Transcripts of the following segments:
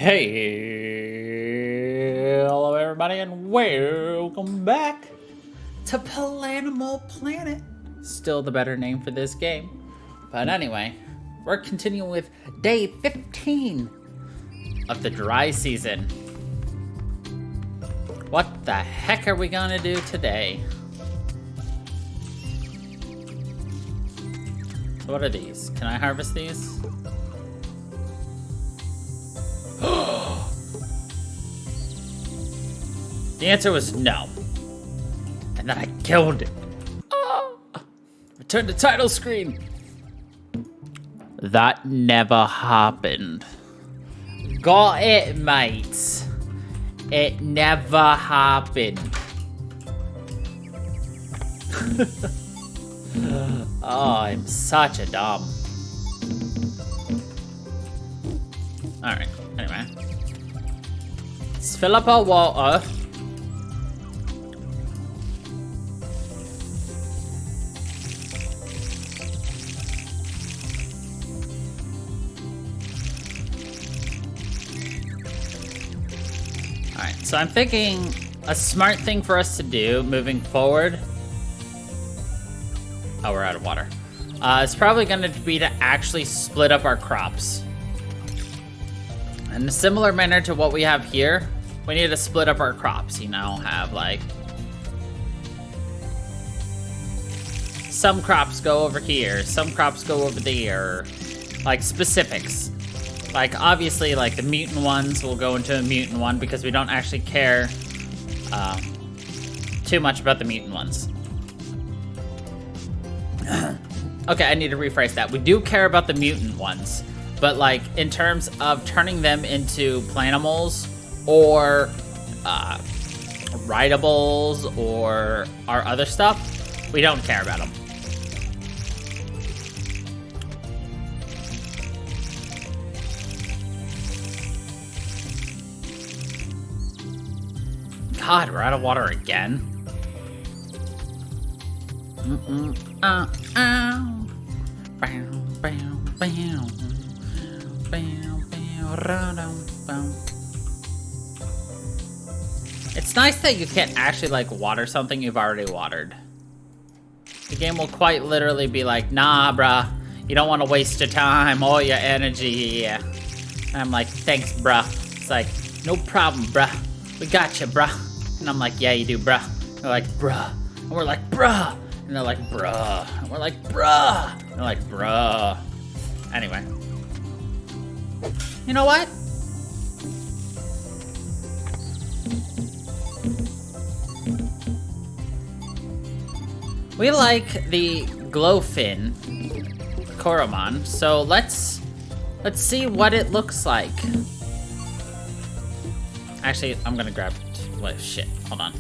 Hey, hello everybody, and welcome back to Planimal Planet. Still the better name for this game. But anyway, we're continuing with day 15 of the dry season. What the heck are we gonna do today? So what are these? Can I harvest these? The answer was no. And then I killed it. Return to title screen. That never happened. Got it, mates. It never happened. Oh, I'm such a dumb. Alright, anyway. Let's fill up our water. Alright, so I'm thinking a smart thing for us to do moving forward. Oh, we're out of water. It's probably going to be to actually split up our crops. In a similar manner to what we have here, we need to split up our crops, you know, have like some crops go over here, some crops go over there, like specifics. Like obviously like the mutant ones will go into a mutant one because we don't actually care too much about the mutant ones. Okay, I need to rephrase that. We do care about the mutant ones. But, like, in terms of turning them into planimals or rideables or our other stuff, we don't care about them. God, we're out of water again. It's nice that you can't actually like water something you've already watered. The game will quite literally be like, nah, bruh, you don't want to waste your time or your energy. And I'm like, thanks, bruh. It's like, no problem, bruh. We got you, bruh. And I'm like, yeah, you do, bruh. And they're like, bruh. And we're like, bruh. And they're like, bruh. And we're like, bruh. And they're like, bruh. Anyway. You know what? We like the glowfin Koromon, so let's see what it looks like. Actually, I'm gonna grab what shit. Hold on.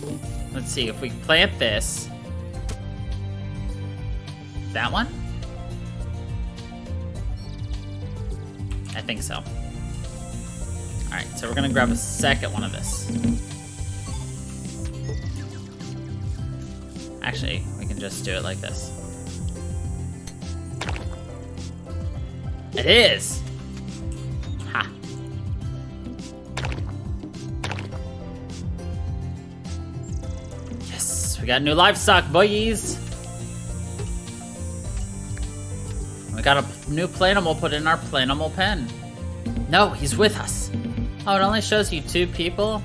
Let's see if we plant this. That one? I think so. Alright, so we're gonna grab a second one of this. Actually, we can just do it like this. It is! Ha! Yes, we got new livestock, boys! We got a new planimal put in our planimal pen. No, he's with us. Oh, it only shows you 2 people?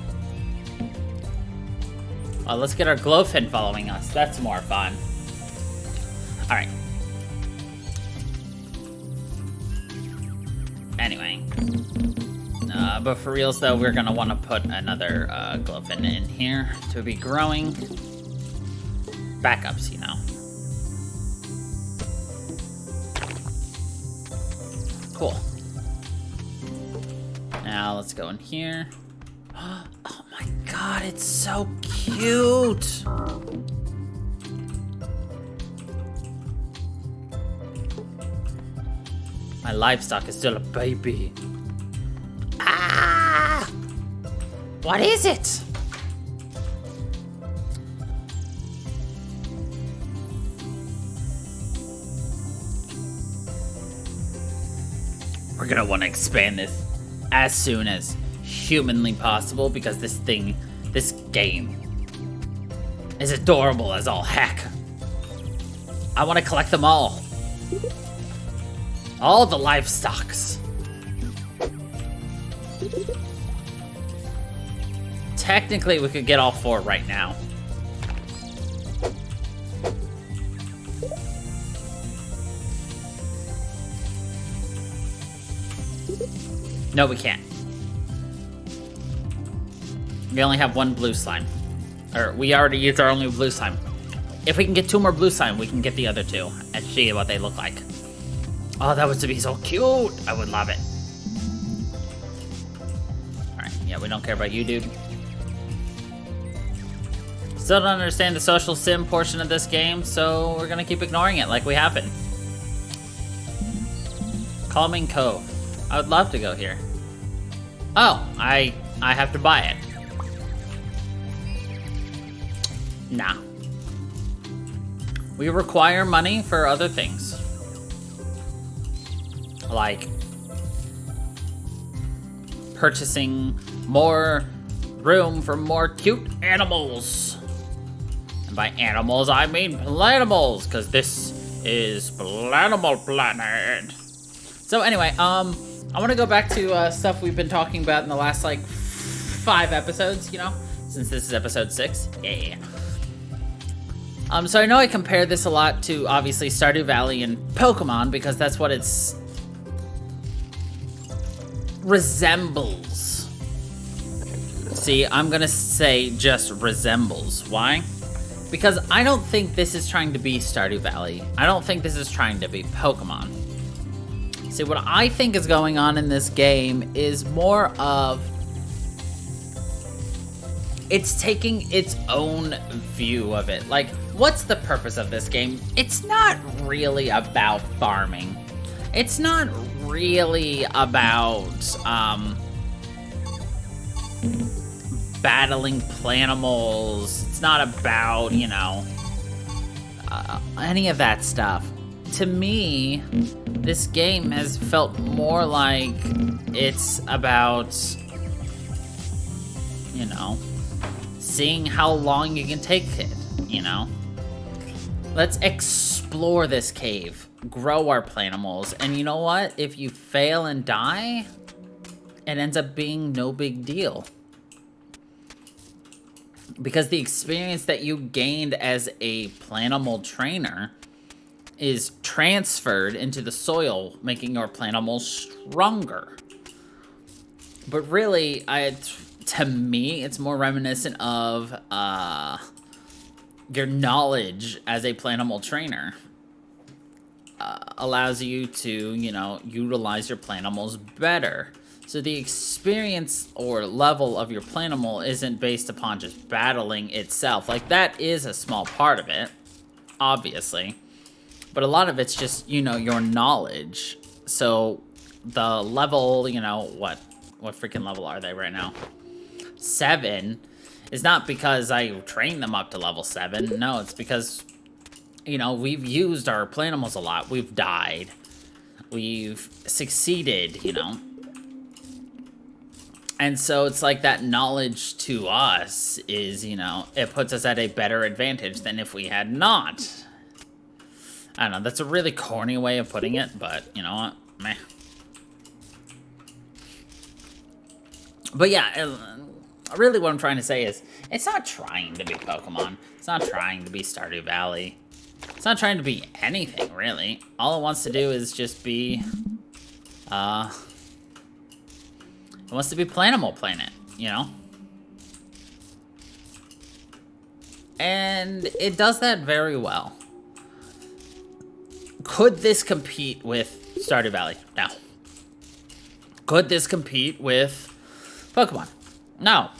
Well, let's get our glowfin following us. That's more fun. Alright. Anyway. But for reals, though, we're going to want to put another glowfin in here to be growing. Backups, you know. Cool. Now let's go in here. Oh my god, it's so cute! My livestock is still a baby. Ah! What is it? We're gonna want to expand this as soon as humanly possible because this game is adorable as all heck. I want to collect them all. All the livestocks. Technically, we could get all 4 right now. No, we can't. We only have 1 blue slime. Or, we already used our only blue slime. If we can get 2 more blue slime, we can get the other 2 and see what they look like. Oh, that would be so cute. I would love it. Alright, yeah, we don't care about you, dude. Still don't understand the social sim portion of this game, so we're gonna keep ignoring it like we have been. Calming Cove. I would love to go here. Oh, I have to buy it. Nah. We require money for other things. Like purchasing more room for more cute animals. And by animals, I mean planimals, because this is Planimal Planet. So anyway, I want to go back to stuff we've been talking about in the last, like, 5 episodes, you know? Since this is episode 6. Yeah. So I know I compare this a lot to, obviously, Stardew Valley and Pokemon, because that's what it's resembles. See, I'm gonna say just resembles. Why? Because I don't think this is trying to be Stardew Valley. I don't think this is trying to be Pokemon. See, what I think is going on in this game is more of... it's taking its own view of it. Like, what's the purpose of this game? It's not really about farming. It's not really about, battling planimals. It's not about, you know, any of that stuff. To me, this game has felt more like it's about, you know, seeing how long you can take it, you know? Let's explore this cave, grow our planimals, and you know what? If you fail and die, it ends up being no big deal. Because the experience that you gained as a planimal trainer is transferred into the soil, making your planimals stronger. But really, to me, it's more reminiscent of your knowledge as a planimal trainer. Allows you to, you know, utilize your planimals better. So the experience or level of your planimal isn't based upon just battling itself. Like, that is a small part of it, obviously. But a lot of it's just, you know, your knowledge. So the level, you know, what freaking level are they right now? 7 is not because I trained them up to level 7. No, it's because, you know, we've used our planimals a lot. We've died. We've succeeded, you know. And so it's like that knowledge to us is, you know, it puts us at a better advantage than if we had not. I don't know, that's a really corny way of putting it, but you know what? Meh. But yeah, really what I'm trying to say is, it's not trying to be Pokemon. It's not trying to be Stardew Valley. It's not trying to be anything, really. All it wants to do is just be, it wants to be Planimal Planet, you know? And it does that very well. Could this compete with Stardew Valley? No. Could this compete with Pokemon? No.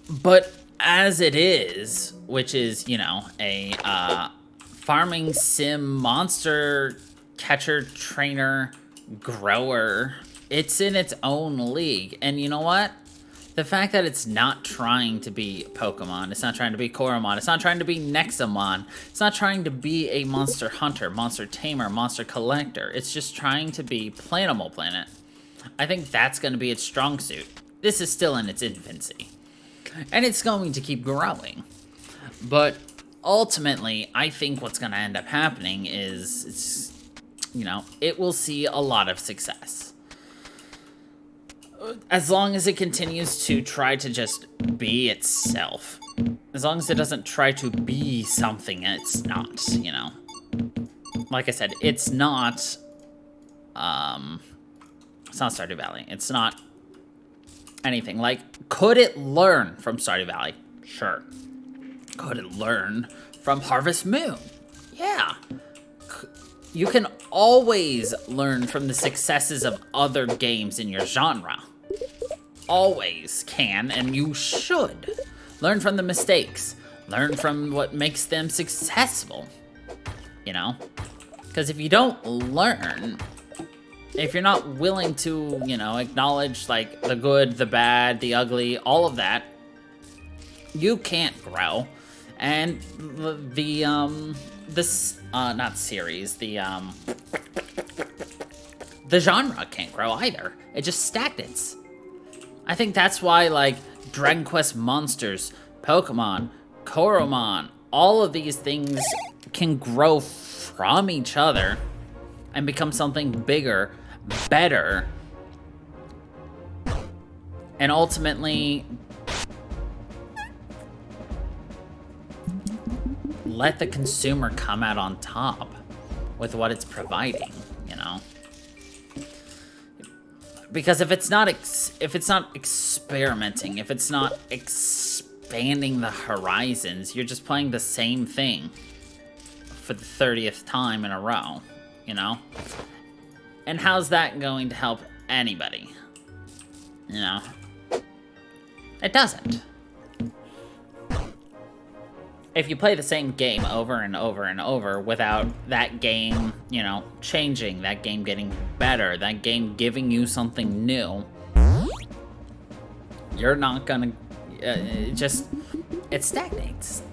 But as it is, which is, you know, a farming sim monster catcher trainer grower, it's in its own league. And you know what? The fact that it's not trying to be Pokemon, it's not trying to be Koromon, it's not trying to be Nexamon, it's not trying to be a monster hunter, monster tamer, monster collector. It's just trying to be Planimal Planet. I think that's going to be its strong suit. This is still in its infancy. And it's going to keep growing. But ultimately, I think what's going to end up happening is, you know, it will see a lot of success. As long as it continues to try to just be itself. As long as it doesn't try to be something it's not, you know. Like I said, it's not Stardew Valley. It's not anything. Like, could it learn from Stardew Valley? Sure. Could it learn from Harvest Moon? Yeah. You can always learn from the successes of other games in your genre. Always can, and you should. Learn from the mistakes. Learn from what makes them successful. You know? Because if you don't learn, if you're not willing to, you know, acknowledge, like, the good, the bad, the ugly, all of that, you can't grow. And not series, the genre can't grow either. It just stagnates. I think that's why, like, Dragon Quest Monsters, Pokemon, Koromon, all of these things can grow from each other and become something bigger, better, and ultimately let the consumer come out on top with what it's providing, you know? Because if it's not experimenting, if it's not expanding the horizons, you're just playing the same thing for the 30th time in a row, you know? And how's that going to help anybody? You know? It doesn't. If you play the same game over and over and over without that game, you know, changing, that game getting better, that game giving you something new, you're not gonna, it stagnates.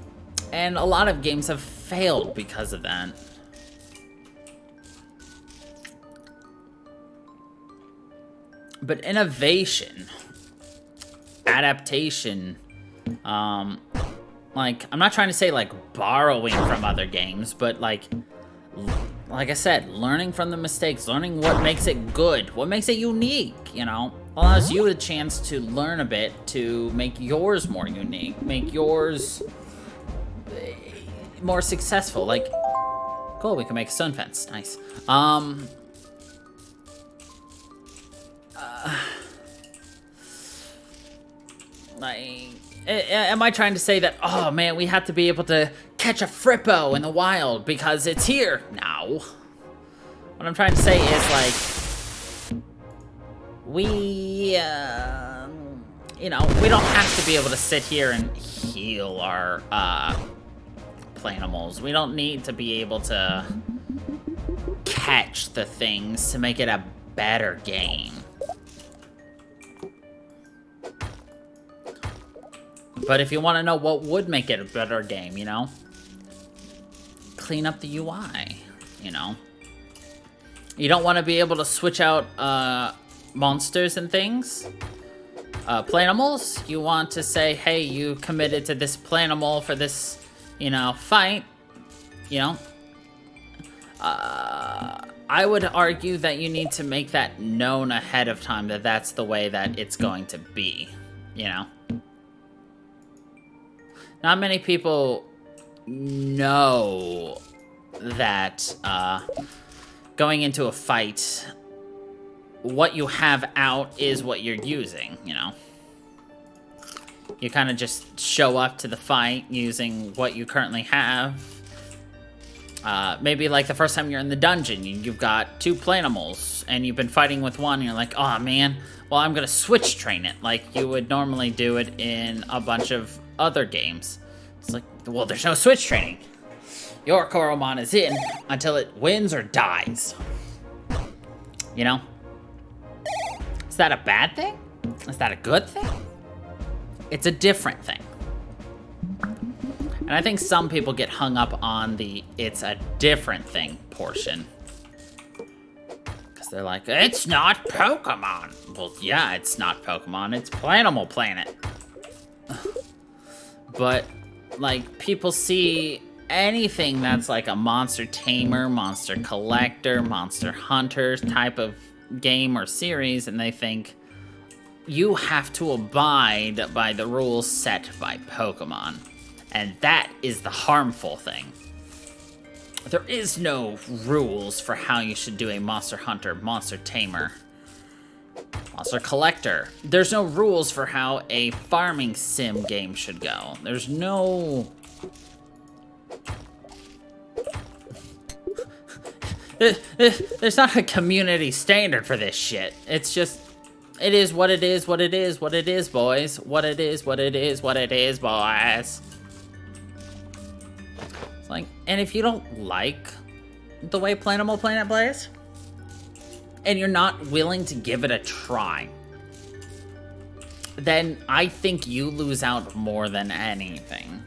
And a lot of games have failed because of that. But innovation, adaptation, like, I'm not trying to say, like, borrowing from other games, but, like I said, learning from the mistakes, learning what makes it good, what makes it unique, you know, allows you a chance to learn a bit to make yours more unique, make yours more successful. Like, cool, we can make a stone fence. Nice. Am I trying to say that, oh man, we have to be able to catch a frippo in the wild because it's here? No. What I'm trying to say is, like, we, you know, we don't have to be able to sit here and heal our, planimals. We don't need to be able to catch the things to make it a better game. But if you want to know what would make it a better game, you know, clean up the UI, you know. You don't want to be able to switch out monsters and things, planimals. You want to say, hey, you committed to this planimal for this, you know, fight, you know. I would argue that you need to make that known ahead of time, that that's the way that it's going to be, you know. Not many people know that going into a fight, what you have out is what you're using, you know. You kind of just show up to the fight using what you currently have. Maybe like the first time you're in the dungeon, you've got 2 planimals, and you've been fighting with one, and you're like, oh man, well, I'm gonna switch train it, like you would normally do it in a bunch of other games. It's like, well, there's no switch training. Your Koromon is in until it wins or dies. You know? Is that a bad thing? Is that a good thing? It's a different thing. And I think some people get hung up on the it's a different thing portion. Because They're like, it's not Pokemon. Well, yeah, it's not Pokemon. It's Planimal Planet. But, like, people see anything that's like a monster tamer, monster collector, monster hunter type of game or series, and they think you have to abide by the rules set by Pokemon. And that is the harmful thing. There is no rules for how you should do a monster hunter, monster tamer, monster collector. There's no rules for how a farming sim game should go. There's no... There's not a community standard for this shit. It's just... It is what it is, what it is, what it is, boys. What it is, what it is, what it is, boys. It's like, and if you don't like the way Planimal Planet plays, and you're not willing to give it a try, then I think you lose out more than anything.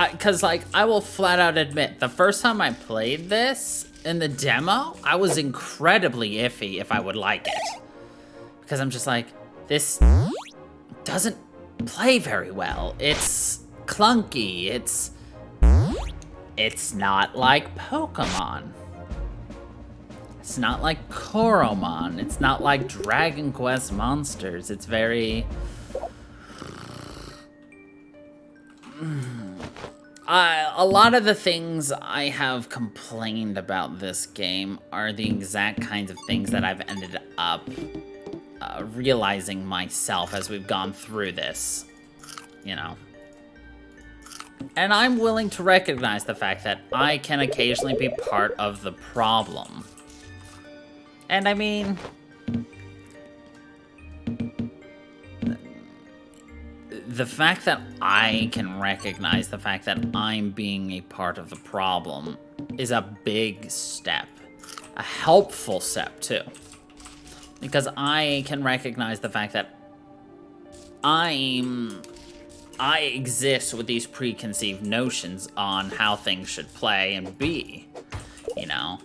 Because, like, I will flat out admit, the first time I played this in the demo, I was incredibly iffy if I would like it. Because I'm just like, this doesn't play very well. It's clunky. It's not like Pokemon. It's not like Koromon. It's not like Dragon Quest Monsters. It's very... a lot of the things I have complained about this game are the exact kinds of things that I've ended up realizing myself as we've gone through this, you know. And I'm willing to recognize the fact that I can occasionally be part of the problem. And I mean... the fact that I can recognize the fact that I'm being a part of the problem is a big step. A helpful step, too. Because I can recognize the fact that I exist with these preconceived notions on how things should play and be, you know?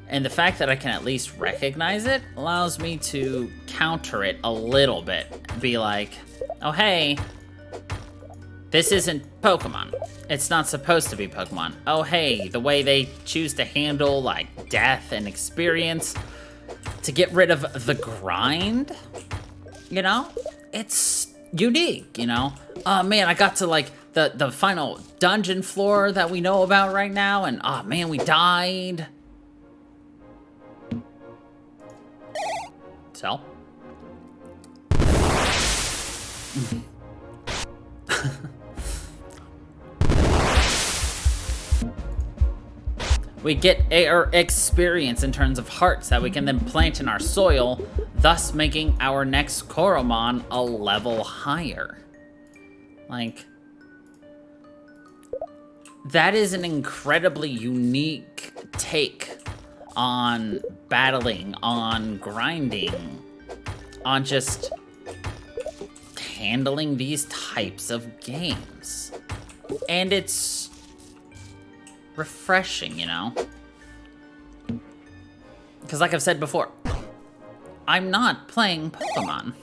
And the fact that I can at least recognize it allows me to counter it a little bit. Be like, oh hey, this isn't Pokemon. It's not supposed to be Pokemon. Oh hey, the way they choose to handle, like, death and experience to get rid of the grind, you know? It's unique, you know? Oh man, I got to, like, the final dungeon floor that we know about right now, and oh man, we died. So? We get our experience in terms of hearts that we can then plant in our soil, thus making our next Koromon a level higher. Like, that is an incredibly unique take on battling, on grinding, on just handling these types of games. And it's refreshing, you know? Because like I've said before, I'm not playing Pokemon.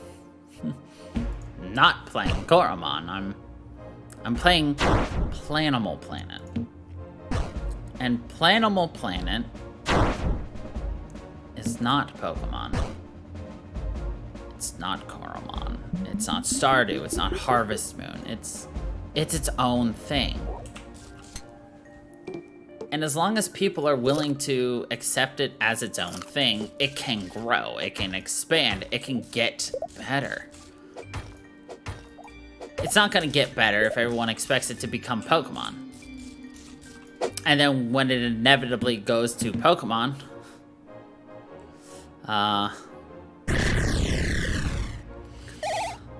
Not playing Koromon. I'm playing Planimal Planet. And Planimal Planet is not Pokemon. It's not Koromon. It's not Stardew. It's not Harvest Moon. It's its own thing. And as long as people are willing to accept it as its own thing, it can grow, it can expand, it can get better. It's not gonna get better if everyone expects it to become Pokemon. And then when it inevitably goes to Pokemon,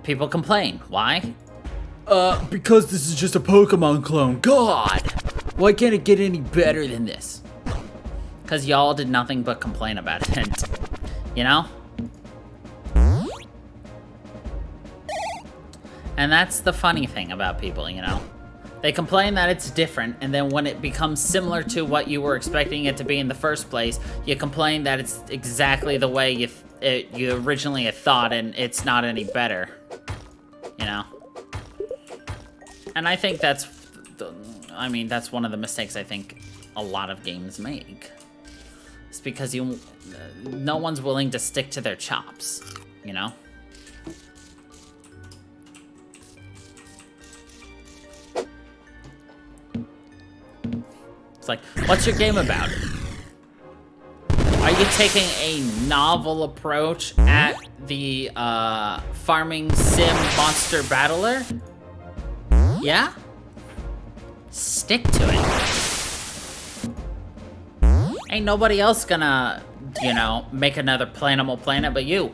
people complain. Why? Because this is just a Pokemon clone. God! Why can't it get any better than this? Because y'all did nothing but complain about it. You know? And that's the funny thing about people, you know? They complain that it's different, and then when it becomes similar to what you were expecting it to be in the first place, you complain that it's exactly the way you originally had thought, and it's not any better. You know? And I think that's one of the mistakes I think a lot of games make. It's because no one's willing to stick to their chops, you know? It's like, what's your game about? Are you taking a novel approach at the farming sim monster battler? Yeah? Stick to it. Ain't nobody else gonna, you know, make another planable planet but you.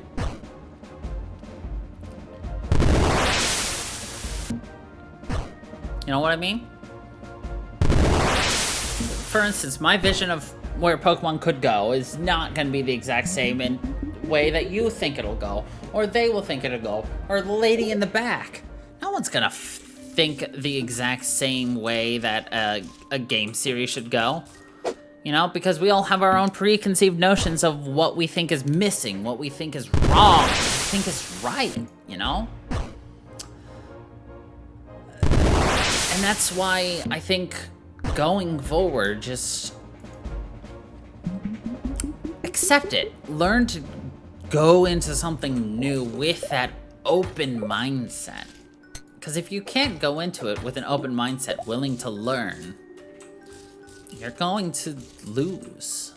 You know what I mean? For instance, my vision of where Pokemon could go is not going to be the exact same in way that you think it'll go, or they will think it'll go, or the lady in the back. No one's going to think the exact same way that a game series should go. You know, because we all have our own preconceived notions of what we think is missing, what we think is wrong, what we think is right, you know? And that's why I think going forward, just accept it. Learn to go into something new with that open mindset. Because if you can't go into it with an open mindset, willing to learn, you're going to lose.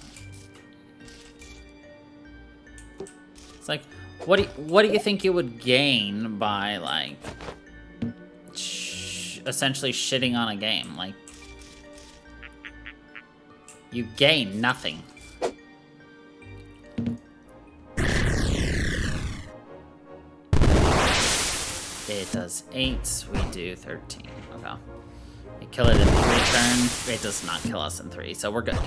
It's like, what do you think you would gain by, like, essentially shitting on a game? Like, you gain nothing. It does 8, we do 13. Okay. We kill it in 3 turns. It does not kill us in 3, so we're good.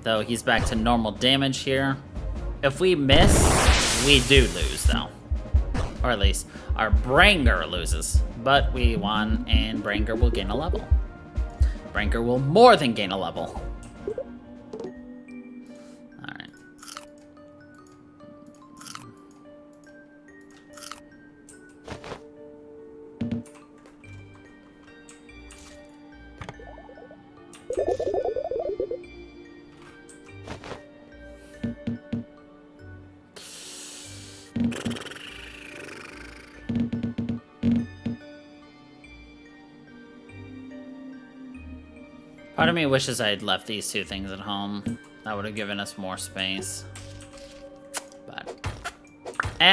Though he's back to normal damage here. If we miss, we do lose though. Or at least our Branger loses. But we won, and Branger will gain a level. Branger will more than gain a level. Alright. Part of me wishes I had left these 2 things at home. That would have given us more space. But,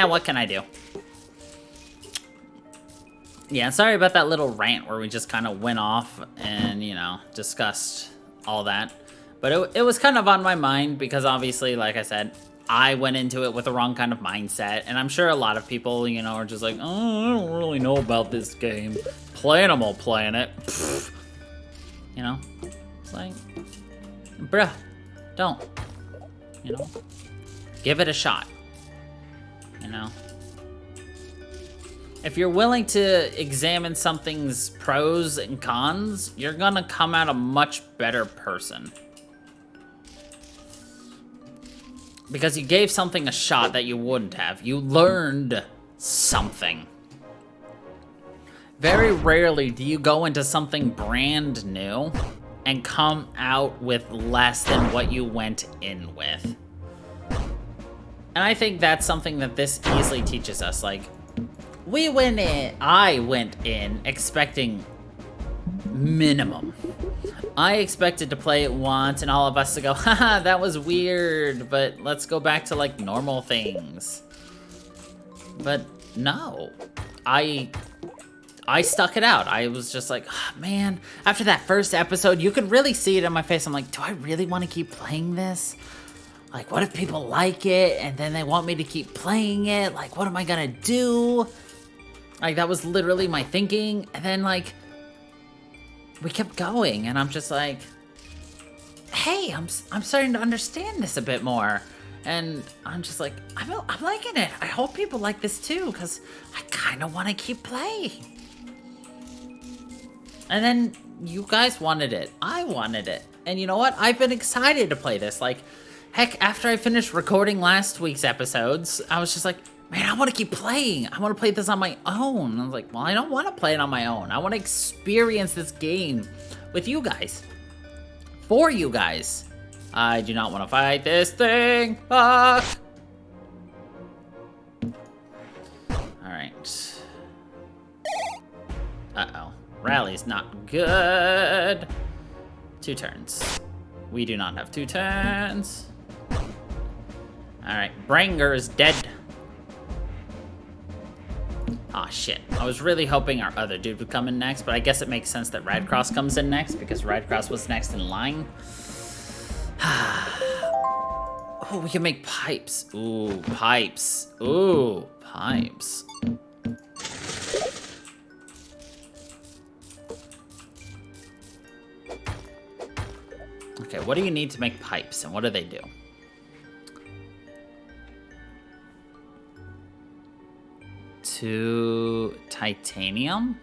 what can I do? Yeah, sorry about that little rant where we just kind of went off and, you know, discussed all that. But it was kind of on my mind because obviously, like I said, I went into it with the wrong kind of mindset. And I'm sure a lot of people, you know, are just like, oh, I don't really know about this game. Planimal Planet. Pfft. You know? It's like, bruh, don't. You know? Give it a shot. You know? If you're willing to examine something's pros and cons, you're gonna come out a much better person. Because you gave something a shot that you wouldn't have. You learned something. Very rarely do you go into something brand new and come out with less than what you went in with. And I think that's something that this easily teaches us. Like, I went in expecting minimum. I expected to play it once and all of us to go, haha, that was weird, but let's go back to like normal things. But no, I stuck it out. I was just like, oh, man, after that first episode, you could really see it in my face. I'm like, do I really want to keep playing this? Like, what if people like it and then they want me to keep playing it? Like, what am I gonna do? Like, that was literally my thinking. And then, like, we kept going, and I'm just like, hey, I'm starting to understand this a bit more. And I'm just like, I'm liking it. I hope people like this too, because I kind of want to keep playing. And then you guys wanted it. I wanted it. And you know what? I've been excited to play this. Like, heck, after I finished recording last week's episodes, I was just like, man, I want to keep playing. I want to play this on my own. And I was like, well, I don't want to play it on my own. I want to experience this game with you guys. For you guys. I do not want to fight this thing. Fuck. Alright. Uh-oh. Rally's not good. 2 turns. We do not have 2 turns. Alright, Branger is dead. Aw, shit. I was really hoping our other dude would come in next, but I guess it makes sense that Radcross comes in next, because Radcross was next in line. Oh, we can make pipes. Ooh, pipes. Ooh, pipes. Okay, what do you need to make pipes, and what do they do? To titanium?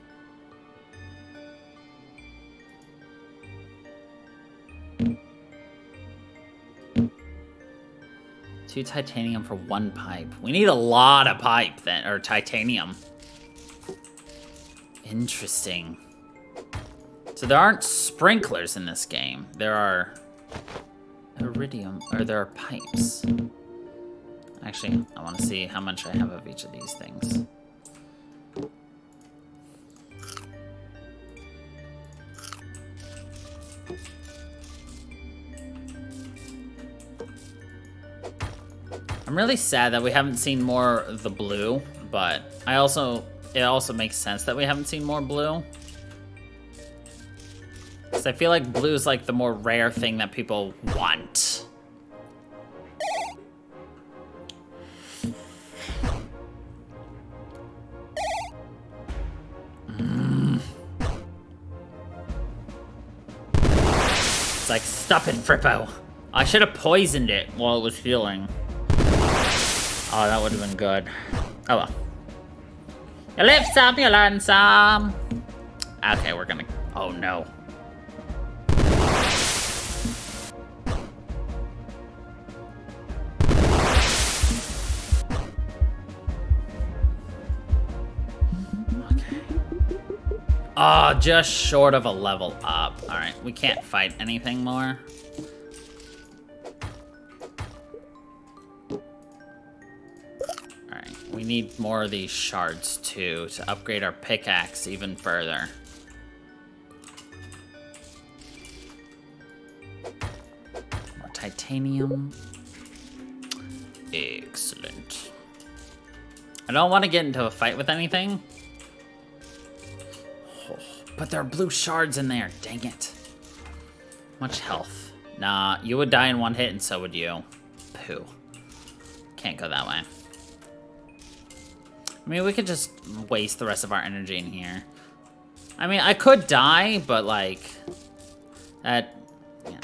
Two titanium for 1 pipe. We need a lot of pipe then, or titanium. Interesting. So there aren't sprinklers in this game. There are iridium, or there are pipes. Actually, I want to see how much I have of each of these things. I'm really sad that we haven't seen more of the blue, but it also makes sense that we haven't seen more blue. Because I feel like blue is like the more rare thing that people want. It's like, stop it, Frippo. I should have poisoned it while it was healing. Oh, that would have been good. Oh well. You live some, you learn some. Okay, we're gonna... Oh no. Okay. Oh, just short of a level up. Alright, we can't fight anything more. We need more of these shards, too, to upgrade our pickaxe even further. More titanium. Excellent. I don't want to get into a fight with anything. Oh, but there are blue shards in there. Dang it. Much health. Nah, you would die in 1 hit, and so would you. Pooh. Can't go that way. I mean, we could just waste the rest of our energy in here. I mean, I could die, but, like, that, yeah.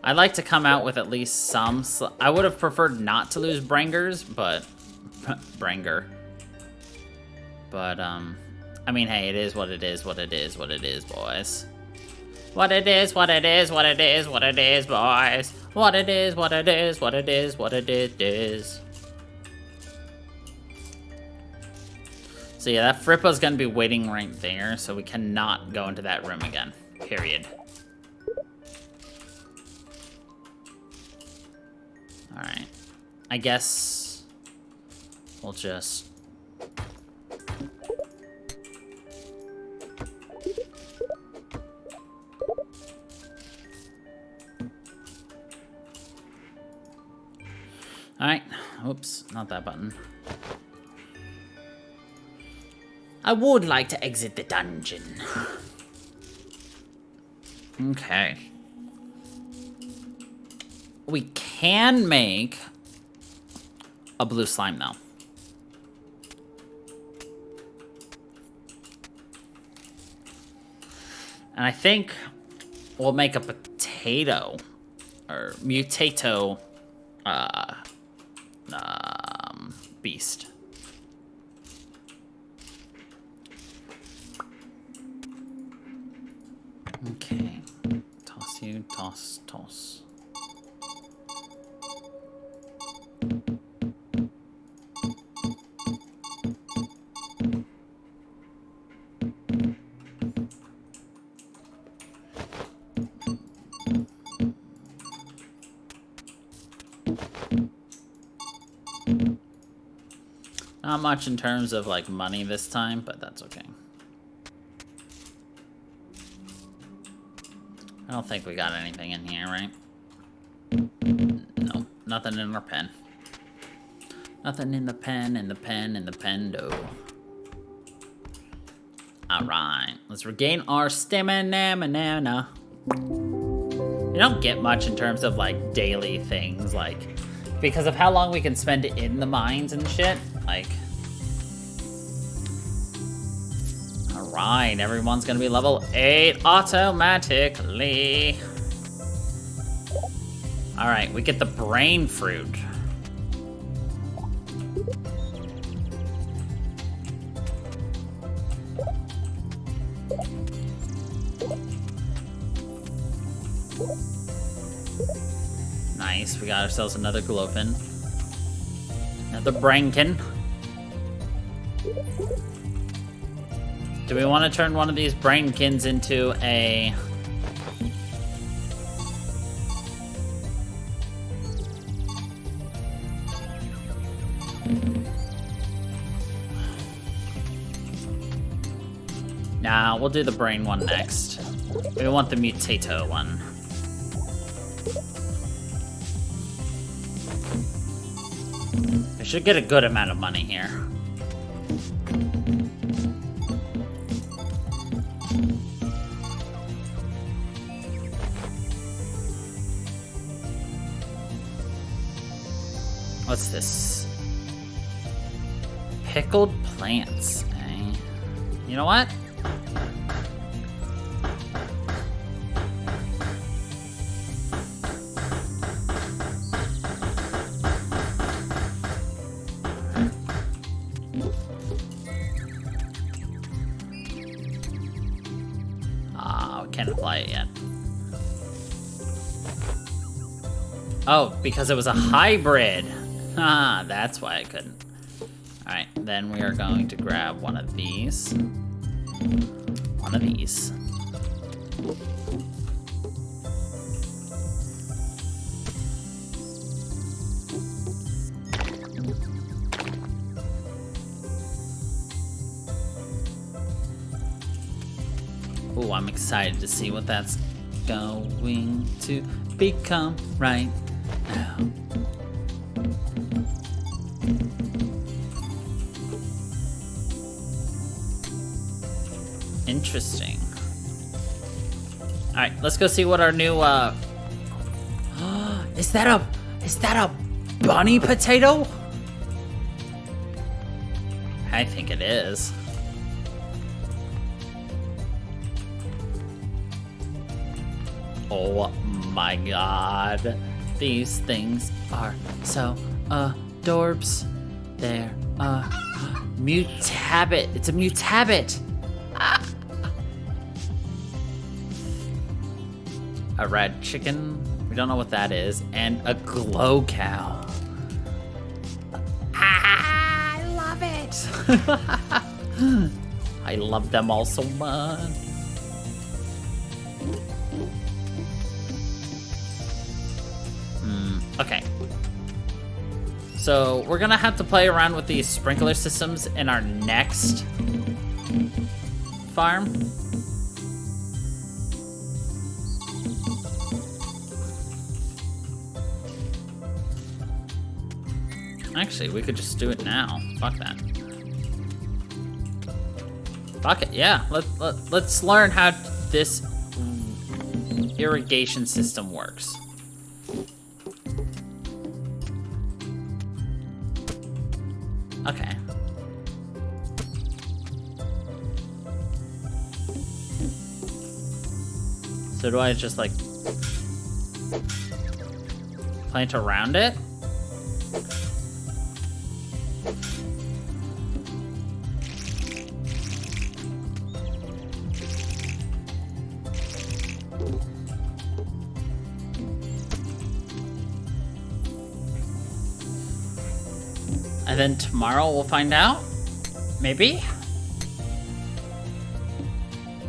I'd like to come out with at least some... I would have preferred not to lose Brangers, but... Branger. But, I mean, hey, it is what it is, what it is, what it is, boys. What it is, what it is, what it is, what it is, boys. What it is, what it is, what it is, what it is. So yeah, that Frippo's gonna be waiting right there, so we cannot go into that room again. Period. Alright. I guess we'll just... Alright. Oops, not that button. I would like to exit the dungeon. Okay. We can make a blue slime, though. And I think we'll make a potato, or mutato beast. Okay. Toss you, toss, toss. Not much in terms of like money this time, but that's okay. I don't think we got anything in here, right? No, nothing in our pen. Nothing in the pen, in the pen, in the pendo. Alright, let's regain our stamina. You don't get much in terms of like daily things, like because of how long we can spend in the mines and shit. Like, alright, everyone's gonna be level 8 automatically. Alright, we get the brain fruit. Nice, we got ourselves another glowfin. Another brainkin. Do we want to turn one of these brainkins into a... Nah, we'll do the brain one next. We want the mutato one. We should get a good amount of money here. What's this? Pickled plants, eh? You know what? Can't apply it yet. Oh, because it was a hybrid. Ah, that's why I couldn't. Alright, then we are going to grab one of these. One of these. Ooh, I'm excited to see what that's going to become right now. Interesting. Alright, let's go see what our new Is that a bunny potato? I think it is. Oh my god. These things are so adorbs. They're mutabit. It's a mutabit. Ah. A red chicken. We don't know what that is. And a glow cow. Ah, I love it. I love them all so much. Okay. So we're gonna have to play around with these sprinkler systems in our next farm. Actually, we could just do it now. Fuck that. Fuck it, yeah. Let's learn how this irrigation system works. Okay. So do I just like plant around it? And then tomorrow we'll find out. Maybe?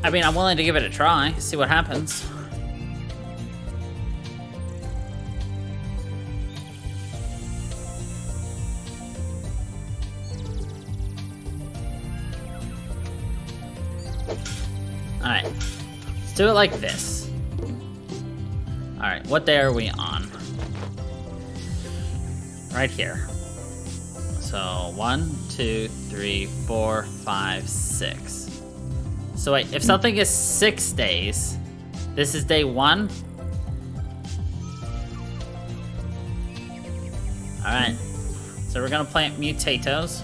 I mean, I'm willing to give it a try, see what happens. Alright, let's do it like this. Alright, what day are we on? Right here. So 1, 2, 3, 4, 5, 6. So wait, if something is 6 days, this is day 1? Alright, so we're gonna plant potatoes.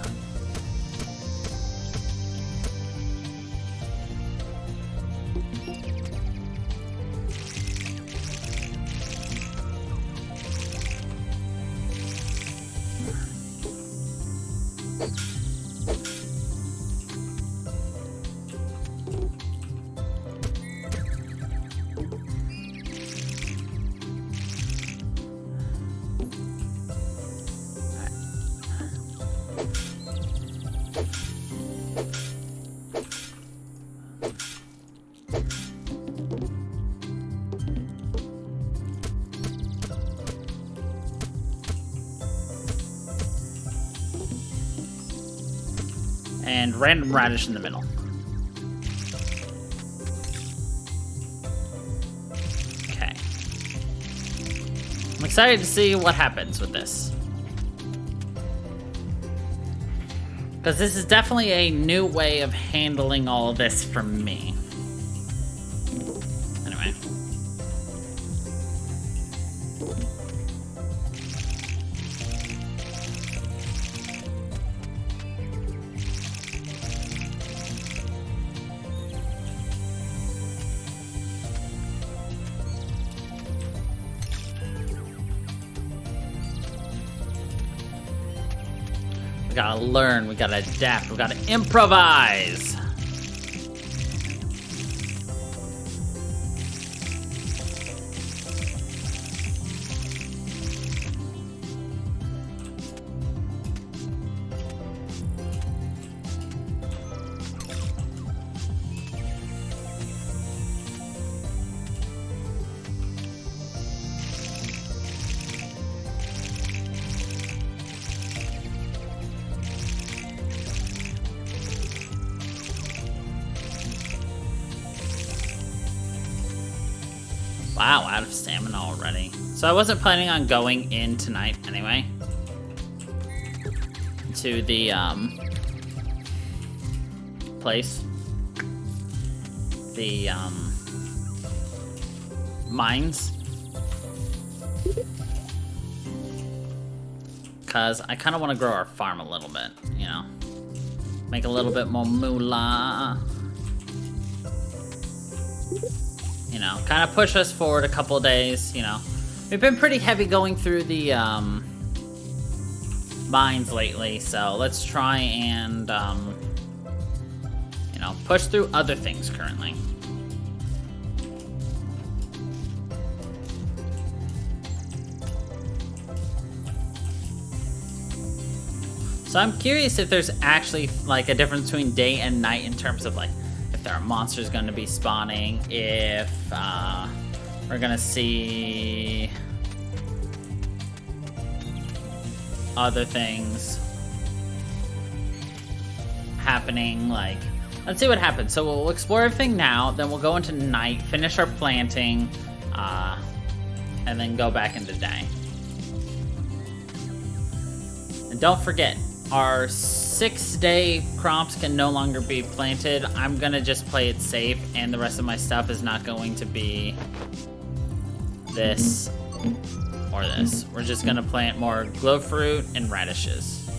And random radish in the middle. Okay. I'm excited to see what happens with this. Because this is definitely a new way of handling all of this for me. Anyway. We gotta learn, we gotta adapt, we gotta improvise. Wow, out of stamina already. So I wasn't planning on going in tonight anyway. To the, place. The, mines. Because I kind of want to grow our farm a little bit, you know. Make a little bit more moolah. You know, kind of push us forward a couple of days, you know. We've been pretty heavy going through the, mines lately, so let's try and, you know, push through other things currently. So I'm curious if there's actually, like, a difference between day and night in terms of, like, if there are monsters going to be spawning, if we're going to see other things happening. Like, let's see what happens. So we'll explore everything now, then we'll go into night, finish our planting, and then go back into day. And don't forget, our 6-day crops can no longer be planted. I'm gonna just play it safe, and the rest of my stuff is not going to be this or this. We're just gonna plant more glow fruit and radishes.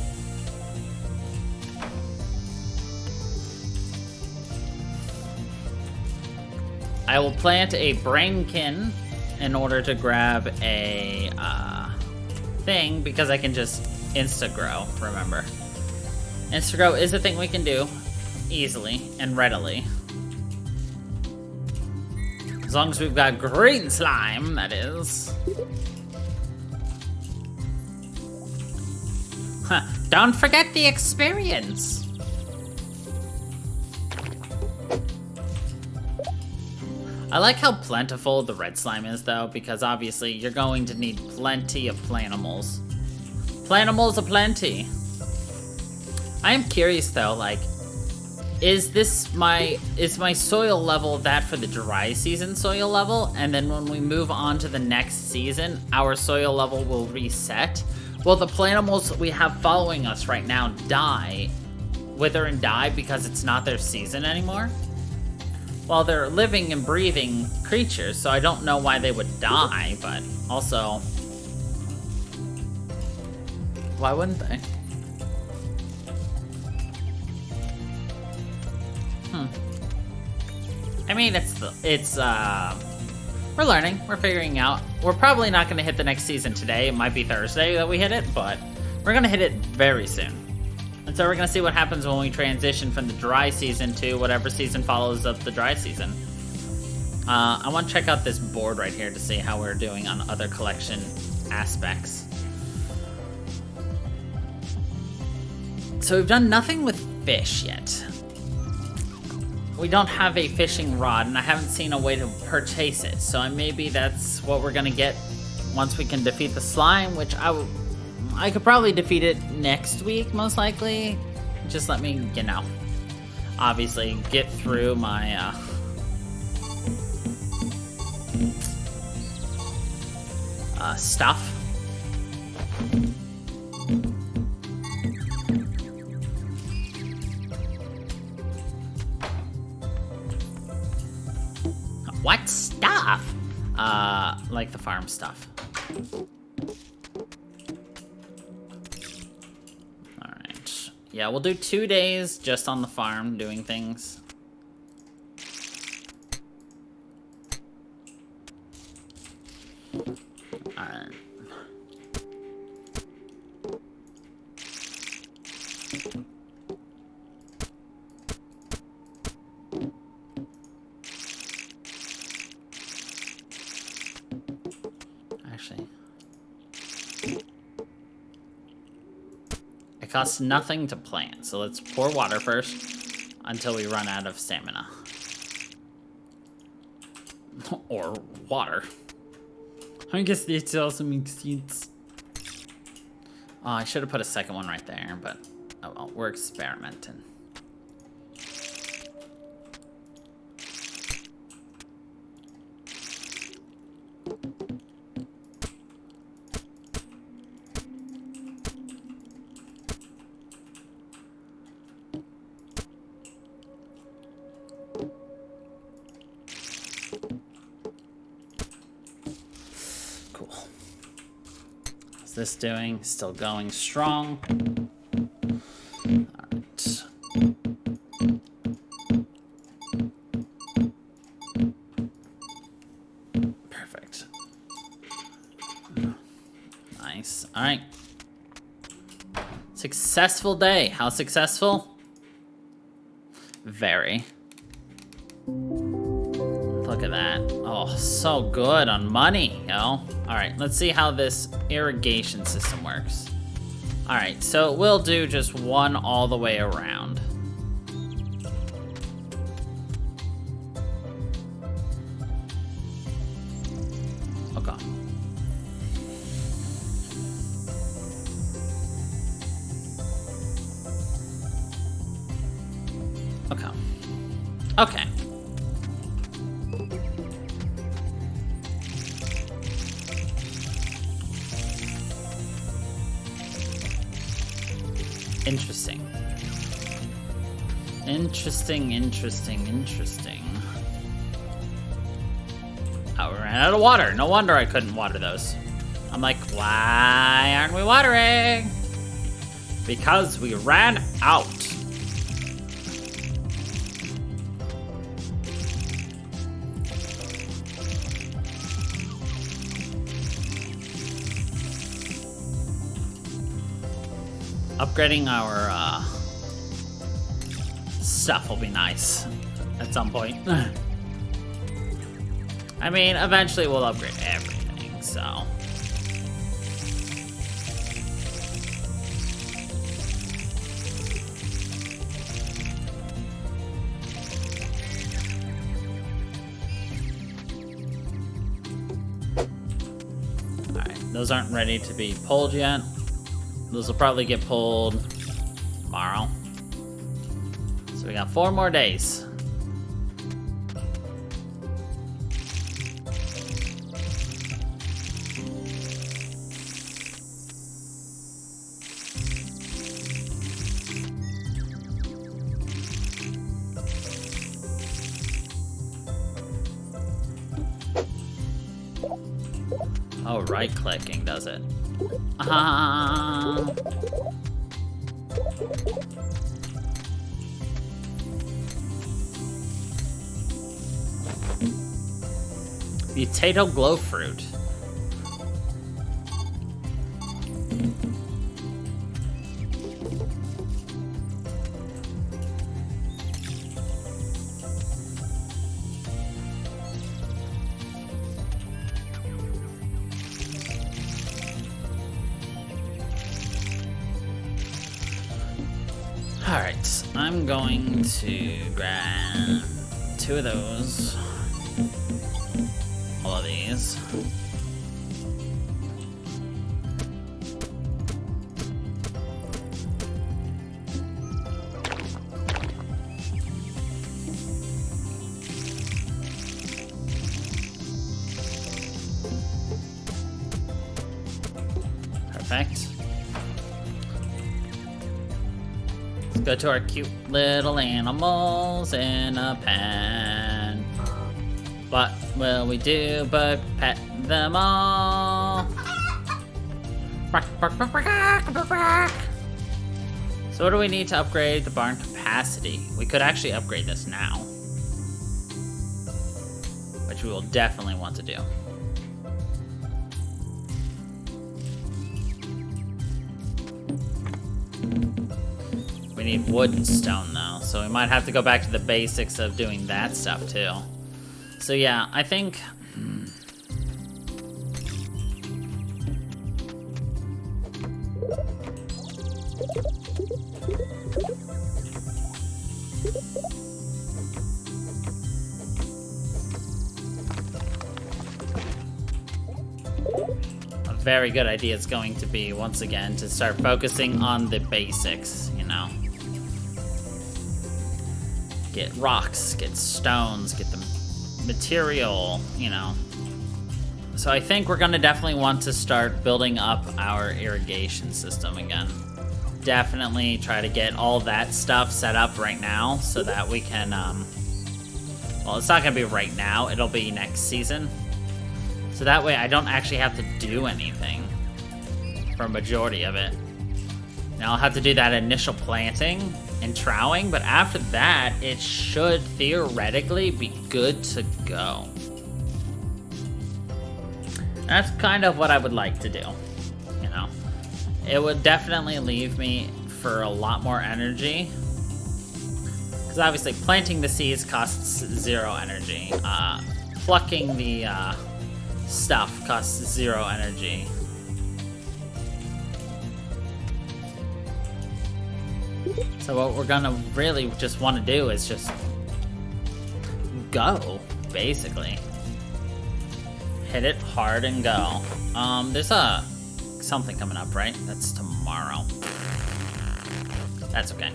I will plant a brainkin in order to grab a thing, because I can just insta-grow, remember. Insta-grow is a thing we can do easily and readily. As long as we've got green slime, that is. Huh. Don't forget the experience. I like how plentiful the red slime is, though, because obviously you're going to need plenty of planimals. Planimals aplenty. I am curious, though, like, is my soil level that for the dry season soil level, and then when we move on to the next season, our soil level will reset? Will the planimals we have following us right now wither and die because it's not their season anymore? Well, they're living and breathing creatures, so I don't know why they would die, but also, why wouldn't they? I mean, we're learning, we're figuring out. We're probably not gonna hit the next season today. It might be Thursday that we hit it, but we're gonna hit it very soon. And so we're gonna see what happens when we transition from the dry season to whatever season follows up the dry season. I want to check out this board right here to see how we're doing on other collection aspects. So we've done nothing with fish yet. We don't have a fishing rod, and I haven't seen a way to purchase it. So maybe that's what we're gonna get once we can defeat the slime, which I could probably defeat it next week, most likely. Just let me, obviously get through my, stuff. What stuff? Like the farm stuff. Alright. Yeah, we'll do 2 days just on the farm doing things. Alright. Actually, it costs nothing to plant, so let's pour water first until we run out of stamina. Or water. I guess this also makes sense. Oh, I should have put a second one right there, but oh well, we're experimenting. What's this doing? Still going strong. Alright. Perfect. Nice. Alright. Successful day. How successful? Very. Look at that. Oh, so good on money, yo. Alright, let's see how this irrigation system works. Alright, so we'll do just one all the way around. Okay. Okay. Okay. Interesting. Interesting. Oh, we ran out of water. No wonder I couldn't water those. I'm like, why aren't we watering? Because we ran out. Upgrading our stuff will be nice at some point. I mean, eventually we'll upgrade everything, so. Alright, those aren't ready to be pulled yet. Those will probably get pulled tomorrow. So we got 4 more days. Oh, right-clicking does it. Potato glow fruit. Alright, I'm going to grab 2 of those. All of these. Perfect. Let's go to our cute little animals in a pen. What will we do but pet them all? So what do we need to upgrade the barn capacity? We could actually upgrade this now, which we will definitely want to do. We need wood and stone though, so we might have to go back to the basics of doing that stuff too. So yeah, I think... a very good idea is going to be, once again, to start focusing on the basics, you know? Get rocks, get stones, get the material, you know. So I think we're gonna definitely want to start building up our irrigation system again. Definitely try to get all that stuff set up right now so that we can, well, it's not gonna be right now, it'll be next season. So that way I don't actually have to do anything for a majority of it. Now I'll have to do that initial planting and troweling, but after that, it should theoretically be good to go. That's kind of what I would like to do, you know. It would definitely leave me for a lot more energy. Because obviously planting the seeds costs 0 energy. Plucking the stuff costs 0 energy. So what we're gonna really just want to do is just go, basically. Hit it hard and go. There's something coming up, right? That's tomorrow. That's okay.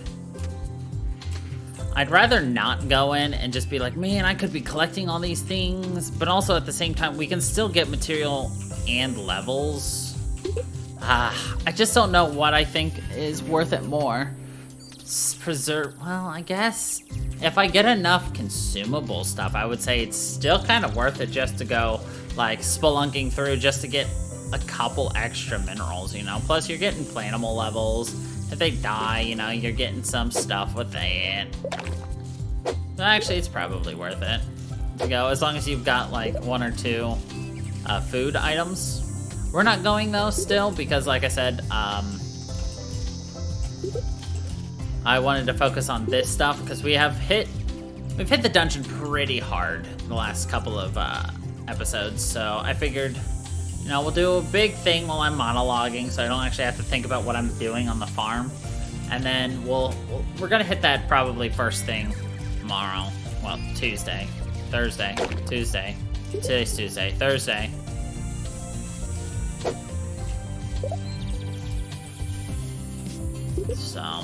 I'd rather not go in and just be like, man, I could be collecting all these things, but also at the same time, we can still get material and levels. I just don't know what I think is worth it more. Preserve, well, I guess if I get enough consumable stuff, I would say it's still kind of worth it just to go like spelunking through just to get a couple extra minerals, you know. Plus you're getting plantable levels. If they die, you know, you're getting some stuff with it. Actually, it's probably worth it to go as long as you've got like 1 or 2 food items. We're not going though still because, like I said, I wanted to focus on this stuff because we've hit the dungeon pretty hard the last couple of episodes, so I figured, you know, we'll do a big thing while I'm monologuing, so I don't actually have to think about what I'm doing on the farm. And then we're gonna hit that probably first thing tomorrow. Well, Tuesday, Thursday, Tuesday. Today's Tuesday, Thursday. So.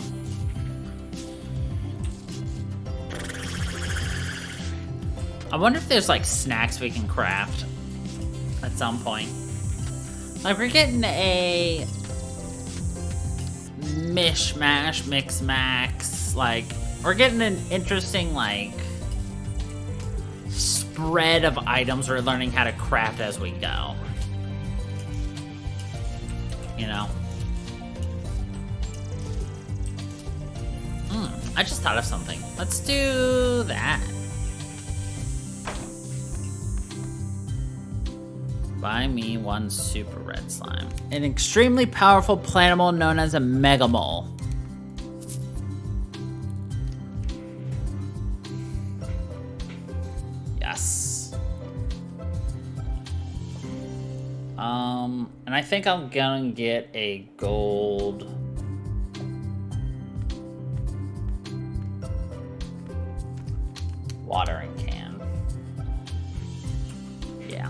I wonder if there's like snacks we can craft at some point. Like we're getting a mishmash, mix-max, like we're getting an interesting like spread of items we're learning how to craft as we go. You know? I just thought of something. Let's do that. Buy me one super red slime. An extremely powerful plantimal known as a mega mole. Yes. And I think I'm gonna get a gold watering can. Yeah.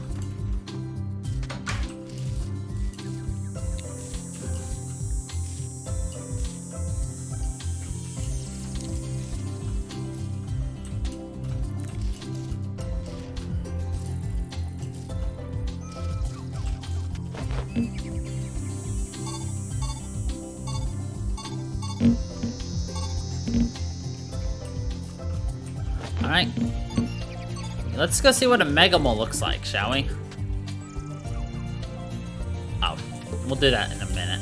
Alright. Let's go see what a mega mole looks like, shall we? Oh, we'll do that in a minute.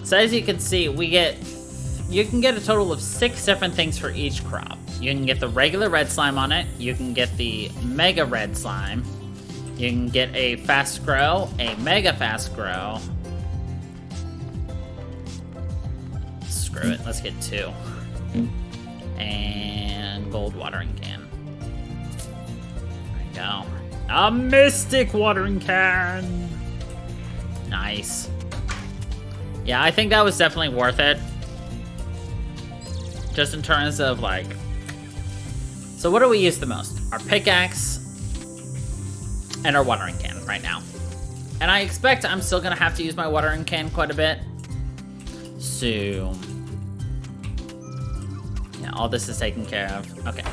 So as you can see, you can get a total of 6 different things for each crop. You can get the regular red slime on it, you can get the mega red slime, you can get a fast grow, a mega fast grow. Screw it, let's get 2. And gold watering can. There we go. A mystic watering can! Nice. Yeah, I think that was definitely worth it. Just in terms of like... So what do we use the most? Our pickaxe and our watering can right now. And I expect I'm still gonna have to use my watering can quite a bit. So... yeah, all this is taken care of. Okay.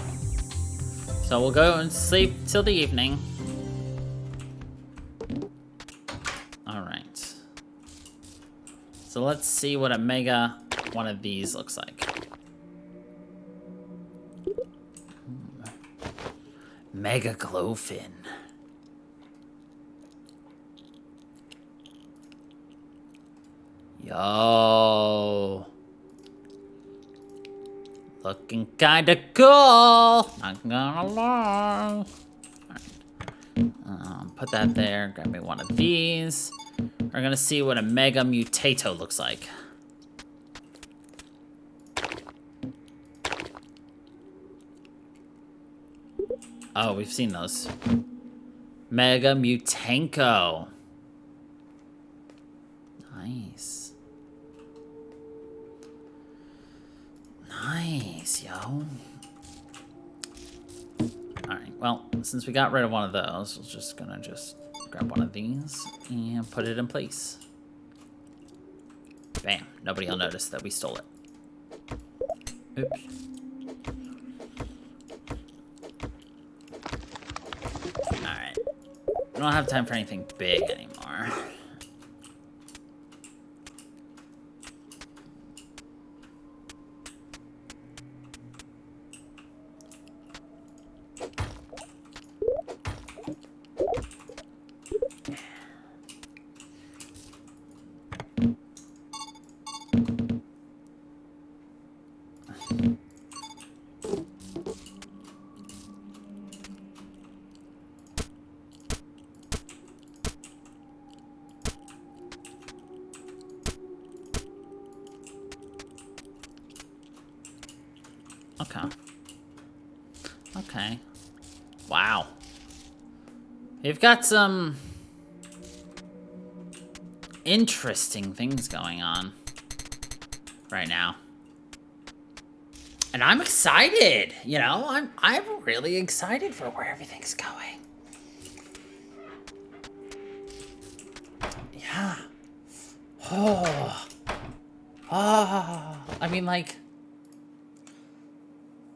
So we'll go and sleep till the evening. Alright. So let's see what a mega one of these looks like. Mega glowfin. Yo. Looking kinda cool. Not gonna lie. Alright. Put that there. Grab me one of these. We're gonna see what a mega mutato looks like. Oh, we've seen those. Mega Mutanko. Nice. Nice, yo. Alright, well, since we got rid of one of those, we're just gonna grab one of these and put it in place. Bam. Nobody will notice that we stole it. Oops. Alright. We don't have time for anything big anymore. Okay. Okay. Wow. You've got some interesting things going on right now. And I'm excited, you know? I'm really excited for where everything's going. Yeah. Oh. Oh. I mean, like,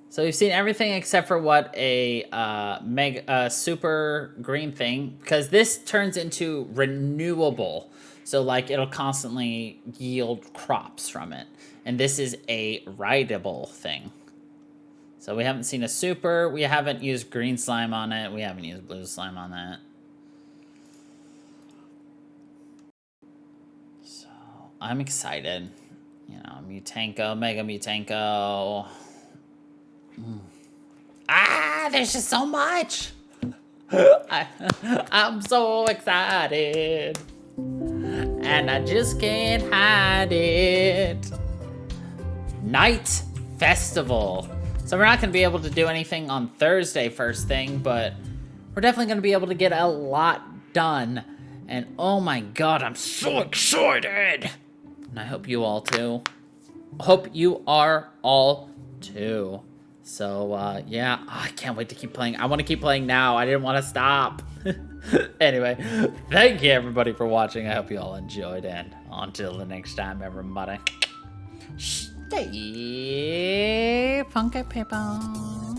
so we've seen everything except for what a mega super green thing, because this turns into renewable. So like it'll constantly yield crops from it. And this is a rideable thing. So we haven't seen a super, we haven't used green slime on it, we haven't used blue slime on that. So I'm excited. You know, Mutanko, Mega Mutanko. Ah, there's just so much. I'm so excited. And I just can't hide it. Night Festival. So we're not going to be able to do anything on Thursday first thing, but we're definitely going to be able to get a lot done. And oh my god, I'm so excited. And I hope you all too. Hope you are all too. So, yeah, I can't wait to keep playing. I want to keep playing now. I didn't want to stop. Anyway, thank you everybody for watching. I hope you all enjoyed, and until the next time, everybody, stay funky people.